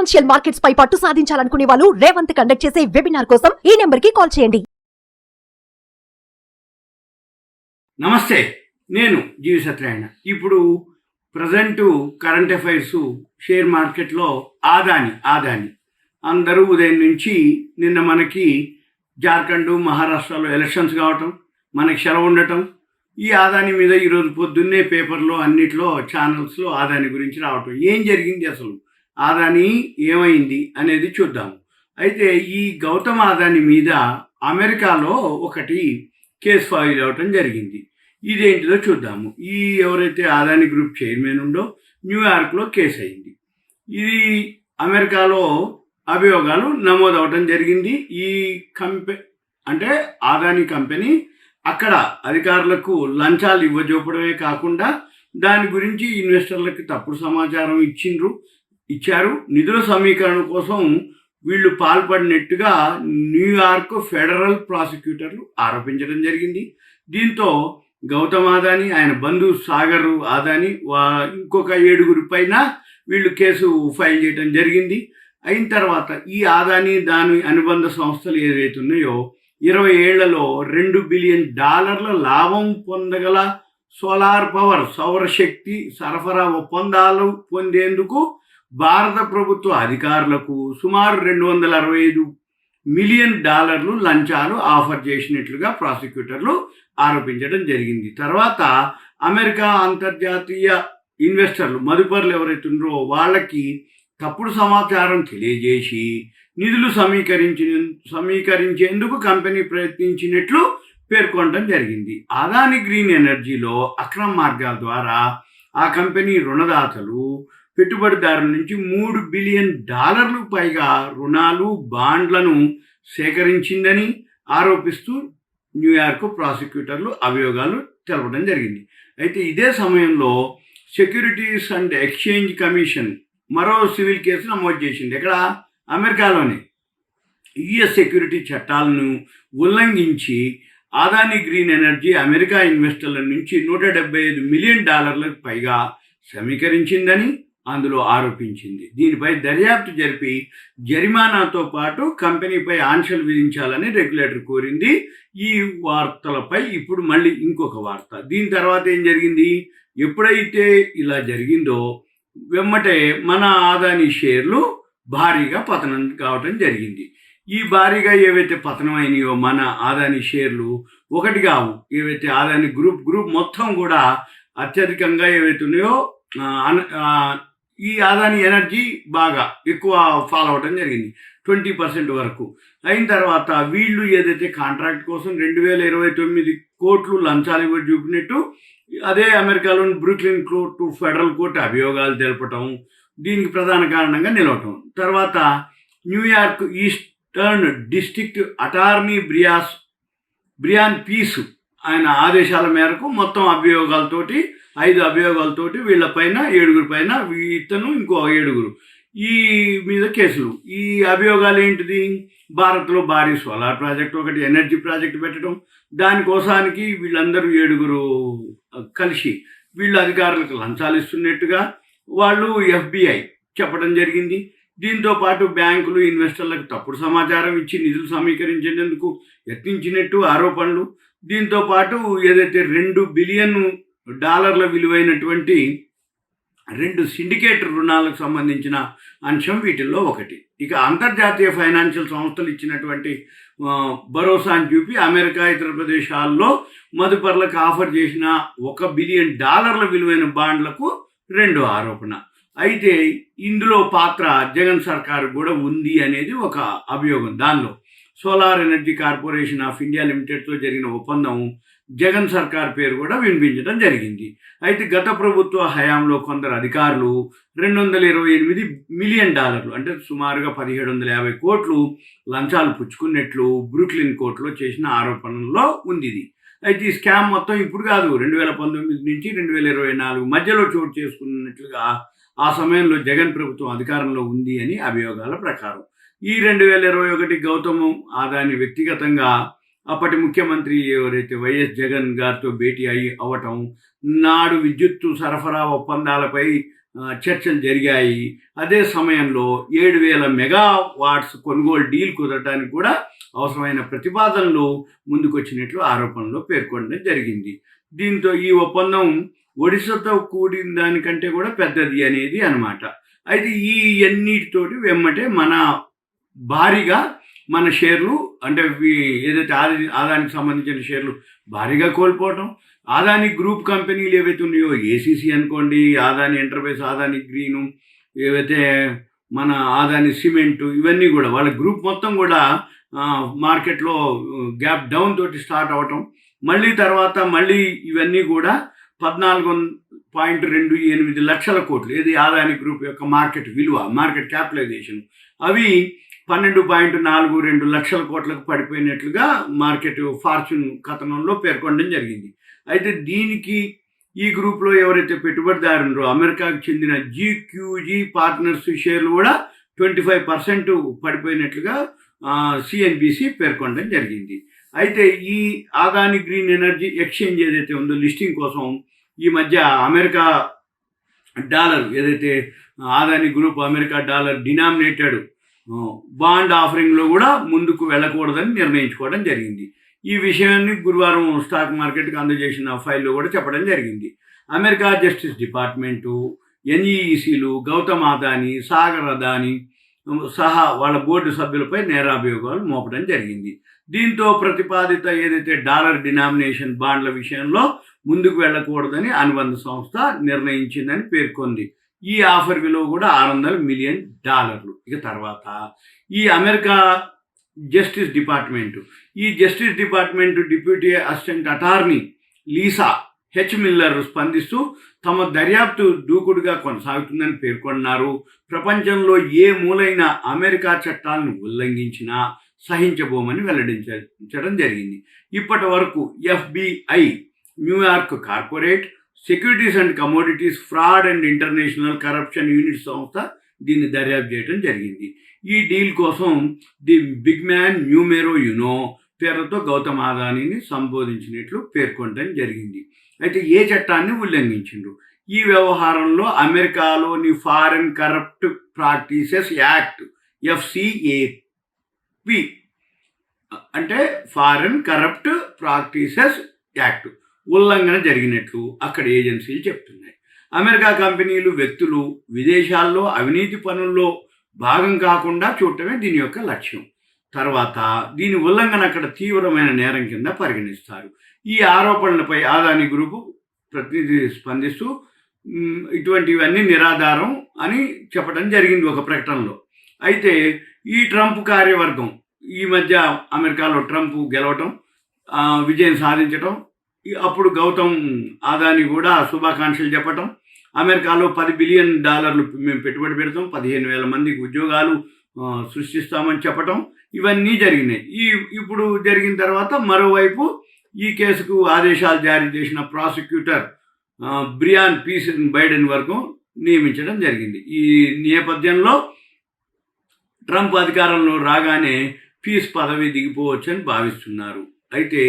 Financial markets పై పట్టు సాధించాలనుకునే వాళ్ళు Revanth conduct చేసే వెబినార్ కోసం ఈ నెంబర్ కి కాల్ చేయండి. నమస్తే, నేను జీవి సత్యనారాయణ. ఇప్పుడు ప్రజెంటు కరెంట్ అఫైర్స్ షేర్ మార్కెట్లో ఆదాని అందరూ ఉదయం నుంచి నిన్న మనకి జార్ఖండ్ మహారాష్ట్రలో ఎలక్షన్స్ కావటం, మనకి సెలవు ఉండటం, ఈ ఆదాని మీద ఈరోజు పొద్దున్నే పేపర్లో అన్నిట్లో ఛానల్స్లో ఆదాని గురించి రావటం. ఏం జరిగింది, అసలు ఆదాని ఏమైంది అనేది చూద్దాము. అయితే ఈ గౌతమ్ ఆదాని మీద అమెరికాలో ఒకటి కేసు ఫైల్ అవటం జరిగింది. ఇదేంటిదో చూద్దాము. ఈ ఎవరైతే ఆదాని గ్రూప్ చైర్మన్ ఉందో న్యూయార్క్లో కేసు అయింది. ఇది అమెరికాలో అభియోగాలు నమోదవటం జరిగింది. ఈ అంటే ఆదాని కంపెనీ అక్కడ అధికారులకు లంచాలు ఇవ్వజూపడమే కాకుండా దాని గురించి ఇన్వెస్టర్లకు తప్పుడు సమాచారం ఇచ్చారు. నిధుల సమీకరణ కోసం వీళ్ళు పాల్పడినట్టుగా న్యూయార్క్ ఫెడరల్ ప్రాసిక్యూటర్లు ఆరోపించడం జరిగింది. దీంతో గౌతమ్ ఆదాని, ఆయన బంధువు సాగర్ ఆదాని, ఇంకొక 7 పైన వీళ్ళు కేసు ఫైల్ చేయడం జరిగింది. అయిన తర్వాత ఈ ఆదాని దాని అనుబంధ సంస్థలు ఏవైతే ఉన్నాయో 20 ఏళ్లలో $2 బిలియన్ లాభం పొందగల సోలార్ పవర్ సౌరశక్తి సరఫరా ఒప్పందాలు పొందేందుకు భారత ప్రభుత్వ అధికారులకు సుమారు $265 మిలియన్ లంచాలు ఆఫర్ చేసినట్లుగా ప్రాసిక్యూటర్లు ఆరోపించడం జరిగింది. తర్వాత అమెరికా అంతర్జాతీయ ఇన్వెస్టర్లు మదుపరులు ఎవరైతే ఉన్నారో వాళ్ళకి తప్పుడు సమాచారం తెలియజేసి నిధులు సమీకరించేందుకు కంపెనీ ప్రయత్నించినట్లు పేర్కొనడం జరిగింది. అదాని గ్రీన్ ఎనర్జీలో అక్రమ మార్గాల ద్వారా ఆ కంపెనీ రుణదాతలు పెట్టుబడిదారుల నుంచి $3 బిలియన్ పైగా రుణాలు బాండ్లను సేకరించిందని ఆరోపిస్తూ న్యూయార్క్ ప్రాసిక్యూటర్లు అభియోగాలు తెలపడం జరిగింది. అయితే ఇదే సమయంలో సెక్యూరిటీస్ అండ్ ఎక్స్చేంజ్ కమిషన్ మరో సివిల్ కేసు నమోదు చేసింది. ఇక్కడ అమెరికాలోనే యుఎస్ సెక్యూరిటీ చట్టాలను ఉల్లంఘించి ఆదాని గ్రీన్ ఎనర్జీ అమెరికా ఇన్వెస్టర్ల నుంచి $175 మిలియన్ పైగా సమీకరించిందని అందులో ఆరోపించింది. దీనిపై దర్యాప్తు జరిపి జరిమానాతో పాటు కంపెనీపై ఆంక్షలు విధించాలని రెగ్యులేటర్ కోరింది. ఈ వార్తలపై ఇప్పుడు మళ్ళీ ఇంకొక వార్త. దీని తర్వాత ఏం జరిగింది, ఎప్పుడైతే ఇలా జరిగిందో వెమ్మటే మన ఆదాని షేర్లు భారీగా పతనం కావటం జరిగింది. ఈ భారీగా ఏవైతే పతనం అయినాయో మన ఆదాని షేర్లు ఒకటి కావు, ఏవైతే ఆదాని గ్రూప్ మొత్తం కూడా అత్యధికంగా ఏవైతే ఉన్నాయో ఈ ఆదాని ఎనర్జీ బాగా ఎక్కువ ఫాలో అవడం జరిగింది, 20% వరకు. అయిన తర్వాత వీళ్ళు ఏదైతే కాంట్రాక్ట్ కోసం 2029 కోట్లు లంచాలు ఇవ్వ చూపినట్టు అదే అమెరికాలోని బ్రూక్లిన్ కోర్టు ఫెడరల్ కోర్టు అభియోగాలు తెలపటం దీనికి ప్రధాన కారణంగా నిలవటం. తర్వాత New York eastern district attorney Breon Peace ఆయన ఆదేశాల మేరకు మొత్తం 5 అభియోగాలతోటి వీళ్ళపైన 7 పైన ఇతను ఇంకో 7 ఈ మీద కేసులు. ఈ అభియోగాలు ఏంటిది, భారత్లో భారీ సోలార్ ప్రాజెక్ట్ ఒకటి ఎనర్జీ ప్రాజెక్ట్ పెట్టడం, దానికోసానికి వీళ్ళందరూ 7 కలిసి వీళ్ళు అధికారులకు లంచాలు ఇస్తున్నట్టుగా వాళ్ళు FBI చెప్పడం జరిగింది. దీంతో పాటు బ్యాంకులు ఇన్వెస్టర్లకు తప్పుడు సమాచారం ఇచ్చి నిధులు సమీకరించేందుకు యత్నించినట్టు ఆరోపణలు. దీంతో పాటు ఏదైతే $2 బిలియన్ విలువైనటువంటి 2 సిండికేట్ రుణాలకు సంబంధించిన అంశం వీటిల్లో ఒకటి. ఇక అంతర్జాతీయ ఫైనాన్షియల్ సంస్థలు ఇచ్చినటువంటి భరోసాను చూపి అమెరికా ఇతర ప్రదేశాల్లో మదుపరులకు ఆఫర్ చేసిన $1 బిలియన్ విలువైన బాండ్లకు 2 ఆరోపణ. అయితే ఇందులో పాత్ర జగన్ సర్కారు కూడా ఉంది అనేది ఒక అభియోగం. దానిలో solar energy corporation of India లిమిటెడ్తో జరిగిన ఒప్పందం జగన్ సర్కార్ పేరు కూడా వినిపించడం జరిగింది. అయితే గత ప్రభుత్వ హయాంలో కొందరు అధికారులు $228 మిలియన్ అంటే సుమారుగా 1750 కోట్లు లంచాలు పుచ్చుకున్నట్లు బ్రూక్లిన్ కోర్టులో చేసిన ఆరోపణల్లో ఉంది ఇది. అయితే ఈ స్కామ్ మొత్తం ఇప్పుడు కాదు, 2019 నుంచి 2024 మధ్యలో చోటు చేసుకున్నట్లుగా ఆ సమయంలో జగన్ ప్రభుత్వం అధికారంలో ఉంది అని అభియోగాల ప్రకారం. ఈ 2021 గౌతమ్ ఆదాని వ్యక్తిగతంగా అప్పటి ముఖ్యమంత్రి ఎవరైతే వైఎస్ జగన్ గారితో భేటీ అవ్వటం, నాడు విద్యుత్తు సరఫరా ఒప్పందాలపై చర్చలు జరిగాయి. అదే సమయంలో 7,000 మెగావాట్స్ కొనుగోలు డీల్ కుదరటానికి కూడా అవసరమైన ప్రతిపాదనలు ముందుకొచ్చినట్లు ఆరోపణలో పేర్కొనడం జరిగింది. దీంతో ఈ ఒప్పందం ఒడిశాతో కూడిన దానికంటే కూడా పెద్దది అనేది అన్నమాట. అయితే ఈ అన్నిటితోటి వెమ్మటే భారీగా మన షేర్లు అంటే ఏదైతే ఆదానికి సంబంధించిన షేర్లు భారీగా కోల్పోవటం, ఆదాని గ్రూప్ కంపెనీలు ఏవైతే ఉన్నాయో ఏసీసీ అనుకోండి, ఆదాని ఎంటర్ప్రైజ్, ఆదాని గ్రీను, ఏవైతే మన ఆదాని సిమెంటు, ఇవన్నీ కూడా వాళ్ళ గ్రూప్ మొత్తం కూడా మార్కెట్లో గ్యాప్ డౌన్ తోటి స్టార్ట్ అవటం, మళ్ళీ ఇవన్నీ కూడా 14.28 లక్షల కోట్లు, ఇది ఆదాని గ్రూప్ యొక్క మార్కెట్ విలువ, మార్కెట్ క్యాపిటలైజేషన్, అవి 12.42 లక్షల కోట్లకు పడిపోయినట్లుగా మార్కెట్ ఫార్చ్యూన్ కథనంలో పేర్కొనడం జరిగింది. అయితే దీనికి ఈ గ్రూప్లో ఎవరైతే పెట్టుబడిదారులు అమెరికాకు చెందిన జీక్యూజీ పార్ట్నర్స్ షేర్లు కూడా 25% పడిపోయినట్లుగా సిఎన్బిసి పేర్కొనడం జరిగింది. అయితే ఈ ఆదాని గ్రీన్ ఎనర్జీ ఎక్స్చేంజ్ ఏదైతే ఉందో లిస్టింగ్ కోసం ఈ మధ్య అమెరికా డాలర్ ఏదైతే Adani group America dollar denominated bond ఆఫరింగ్లో కూడా ముందుకు వెళ్ళకూడదని నిర్ణయించుకోవడం జరిగింది. ఈ విషయాన్ని గురువారం స్టాక్ మార్కెట్కి అందజేసిన ఫైల్లో కూడా చెప్పడం జరిగింది. అమెరికా జస్టిస్ డిపార్ట్మెంటు, ఎన్ఈఈసీలు గౌతమ్ అదానీ, సాగర్ అదానీ సహా వాళ్ళ బోర్డు సభ్యులపై నేరాభియోగాలు మోపడం జరిగింది. దీంతో ప్రతిపాదిత ఏదైతే డాలర్ డినామినేషన్ బాండ్ల విషయంలో ముందుకు వెళ్ళకూడదని అనుబంధ సంస్థ నిర్ణయించిందని పేర్కొంది. ఈ ఆఫర్ విలువ కూడా $600 మిలియన్. ఇక తర్వాత ఈ America justice department deputy assistant attorney Lisa H Miller స్పందిస్తూ తమ దర్యాప్తు దూకుడుగా కొనసాగుతుందని పేర్కొన్నారు. ప్రపంచంలో ఏ మూలైన అమెరికా చట్టాలను ఉల్లంఘించినా సహించబోమని వెల్లడించడం జరిగింది. ఇప్పటి వరకు FBI, New York corporate securities and commodities fraud and international corruption unit సంస్థ దీన్ని దర్యాప్తు చేయడం జరిగింది. ఈ డీల్ కోసం the big man numero uno పేరుతో గౌతమ్ అదానీని సంబోధించినట్లు పేర్కొనడం జరిగింది. అయితే ఏ చట్టాన్ని ఉల్లంఘించిండ్రు? ఈ వ్యవహారంలో అమెరికాలోని foreign corrupt practices act FCAP అంటే ఫారెన్ కరప్ట్ ప్రాక్టీసెస్ యాక్ట్ ఉల్లంఘన జరిగినట్లు అక్కడ ఏజెన్సీలు చెప్తున్నాయి. అమెరికా కంపెనీలు, వ్యక్తులు విదేశాల్లో అవినీతి పనుల్లో భాగం కాకుండా చూడటమే దీని యొక్క లక్ష్యం. తర్వాత దీని ఉల్లంఘన అక్కడ తీవ్రమైన నేరం కింద పరిగణిస్తారు. ఈ ఆరోపణలపై ఆదాని గ్రూపు ప్రతినిధి స్పందిస్తూ ఇటువంటివన్నీ నిరాధారం అని చెప్పడం జరిగింది ఒక ప్రకటనలో. అయితే ఈ ట్రంప్ కార్యవర్గం ఈ మధ్య అమెరికాలో ట్రంప్ గెలవటం, విజయం సాధించటం, అప్పుడు గౌతమ్ అదానీ కూడా శుభాకాంక్షలు చెప్పటం, అమెరికాలో $10 బిలియన్ మేము పెట్టుబడి పెడతాం, 15,000 మందికి ఉద్యోగాలు సృష్టిస్తామని చెప్పటం, ఇవన్నీ జరిగినాయి. ఇప్పుడు జరిగిన తర్వాత మరోవైపు ఈ కేసుకు ఆదేశాలు జారీ చేసిన ప్రాసిక్యూటర్ బ్రియాన్ పీస్ బైడెన్ వరకు నియమించడం జరిగింది. ఈ నేపథ్యంలో ట్రంప్ అధికారంలో రాగానే పీస్ పదవి దిగిపోవచ్చని భావిస్తున్నారు. అయితే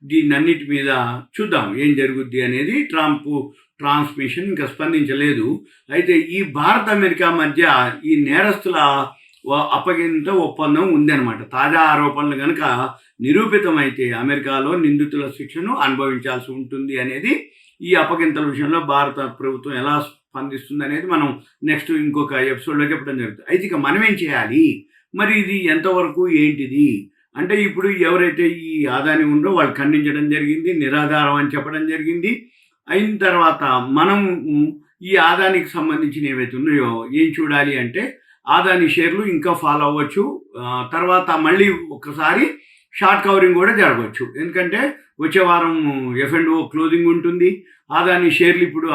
దీన్నన్నిటి మీద చూద్దాం ఏం జరుగుద్ది అనేది. ట్రంప్ ట్రాన్స్మిషన్ ఇంకా స్పందించలేదు. అయితే ఈ భారత్ అమెరికా మధ్య ఈ నేరస్తుల అప్పగింత ఒప్పందం ఉందన్నమాట. తాజా ఆరోపణలు కనుక నిరూపితమైతే అమెరికాలో నిందితుల శిక్షను అనుభవించాల్సి ఉంటుంది అనేది, ఈ అప్పగింతల విషయంలో భారత ప్రభుత్వం ఎలా స్పందిస్తుంది అనేది మనం నెక్స్ట్ ఇంకొక ఎపిసోడ్లో చెప్పడం జరుగుతుంది. అయితే ఇక మనం ఏం చేయాలి మరి, ఇది ఎంతవరకు ఏంటిది అంటే, ఇప్పుడు ఎవరైతే ఈ ఆదాని ఉందో వాళ్ళు ఖండించడం జరిగింది, నిరాధారం అని చెప్పడం జరిగింది. అయిన తర్వాత మనం ఈ ఆదానికి సంబంధించిన ఏవైతే ఉన్నాయో ఏం చూడాలి అంటే, ఆదాని షేర్లు ఇంకా ఫాలో అవ్వచ్చు. తర్వాత మళ్ళీ ఒకసారి షార్ట్ కవరింగ్ కూడా జరగవచ్చు. ఎందుకంటే వచ్చే వారం F&O క్లోజింగ్ ఉంటుంది. ఆదాని షేర్లు ఇప్పుడు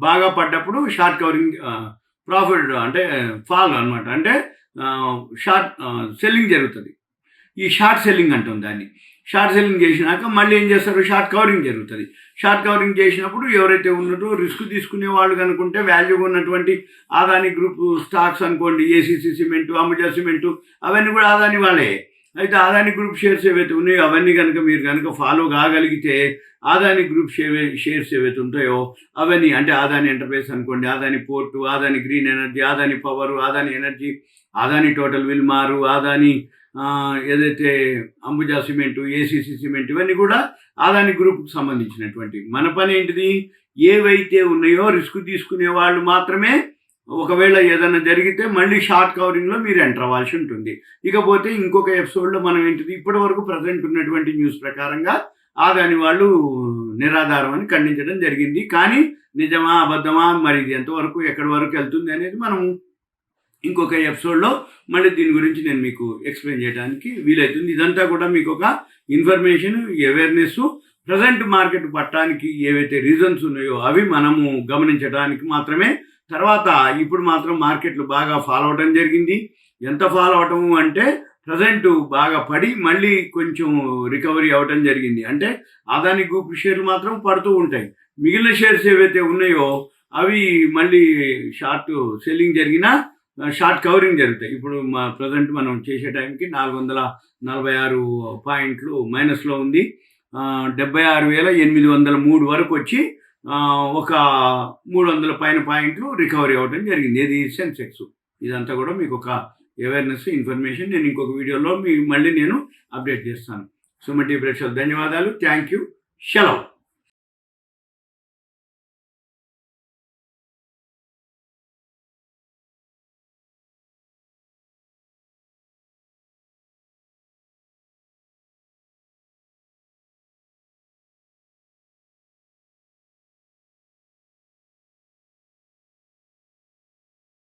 బాగా పడ్డప్పుడు షార్ట్ కవరింగ్ ప్రాఫిట్ అంటే ఫాల్ అనమాట, అంటే షార్ట్ సెల్లింగ్ జరుగుతుంది. ఈ షార్ట్ సెల్లింగ్ అంటాం దాన్ని. షార్ట్ సెల్లింగ్ చేసినాక మళ్ళీ ఏం చేస్తారు, షార్ట్ కవరింగ్ జరుగుతుంది. షార్ట్ కవరింగ్ చేసినప్పుడు ఎవరైతే ఉన్నట్టు రిస్క్ తీసుకునే వాళ్ళు కనుకుంటే వాల్యూగా ఉన్నటువంటి ఆదాని గ్రూప్ స్టాక్స్ అనుకోండి, ఏసీసీ సిమెంటు, అంబుజా సిమెంటు, అవన్నీ కూడా ఆదాని వాళ్ళే. అయితే అదాని గ్రూప్ షేర్స్ ఏవైతే ఉన్నాయో అవన్నీ కనుక మీరు కనుక ఫాలో కాగలిగితే అదాని గ్రూప్ షేర్స్ ఏవైతే ఉంటాయో అవన్నీ, అంటే అదాని ఎంటర్ప్రైజ్ అనుకోండి, Adani port, Adani green energy, Adani power, Adani energy, Adani total Wilmar, Adani ఏదైతే అంబుజా సిమెంటు, ఏసీసీ సిమెంట్, ఇవన్నీ కూడా అదాని గ్రూప్కి సంబంధించినటువంటి. మన పని ఏంటిది, ఏవైతే ఉన్నాయో రిస్క్ తీసుకునే వాళ్ళు మాత్రమే, ఒకవేళ ఏదైనా జరిగితే మళ్ళీ షార్ట్ కవరింగ్లో మీరు ఎంటర్ అవ్వాల్సి ఉంటుంది. ఇకపోతే ఇంకొక ఎపిసోడ్లో మనం ఏంటిది, ఇప్పటి వరకు ప్రజెంట్ ఉన్నటువంటి న్యూస్ ప్రకారంగా అదాని వాళ్ళు నిరాధారం అని ఖండించడం జరిగింది. కానీ నిజమా అబద్ధమా, మరి ఇది ఎంతవరకు ఎక్కడి వరకు వెళ్తుంది అనేది మనం ఇంకొక ఎపిసోడ్లో మళ్ళీ దీని గురించి నేను మీకు ఎక్స్ప్లెయిన్ చేయడానికి వీలవుతుంది. ఇదంతా కూడా మీకు ఒక ఇన్ఫర్మేషన్, అవేర్నెస్, ప్రజెంట్ మార్కెట్ పట్టడానికి ఏవైతే రీజన్స్ ఉన్నాయో అవి మనము గమనించడానికి మాత్రమే. తర్వాత ఇప్పుడు మాత్రం మార్కెట్లు బాగా ఫాలో అవడం జరిగింది. ఎంత ఫాలో అవటము అంటే ప్రజెంట్ బాగా పడి మళ్ళీ కొంచెం రికవరీ అవ్వటం జరిగింది. అంటే అదాని గ్రూప్ షేర్లు మాత్రం పడుతూ ఉంటాయి. మిగిలిన షేర్స్ ఏవైతే ఉన్నాయో అవి మళ్ళీ షార్ట్ సెల్లింగ్ జరిగినా షార్ట్ కవరింగ్ జరుగుతాయి. ఇప్పుడు ప్రజెంట్ మనం చేసే టైంకి 446 పాయింట్లు మైనస్లో ఉంది. 76,803 వరకు వచ్చి ఒక 300 పైన పాయింట్లు రికవరీ అవ్వడం జరిగింది. ఇది సెన్సెక్స్. ఇదంతా కూడా మీకు ఒక అవేర్నెస్, ఇన్ఫర్మేషన్. నేను ఇంకొక వీడియోలో మళ్ళీ నేను అప్డేట్ చేస్తాను. సుమన్ టీవీ ప్రేక్షకులకు ధన్యవాదాలు. Thank you. సెలవు.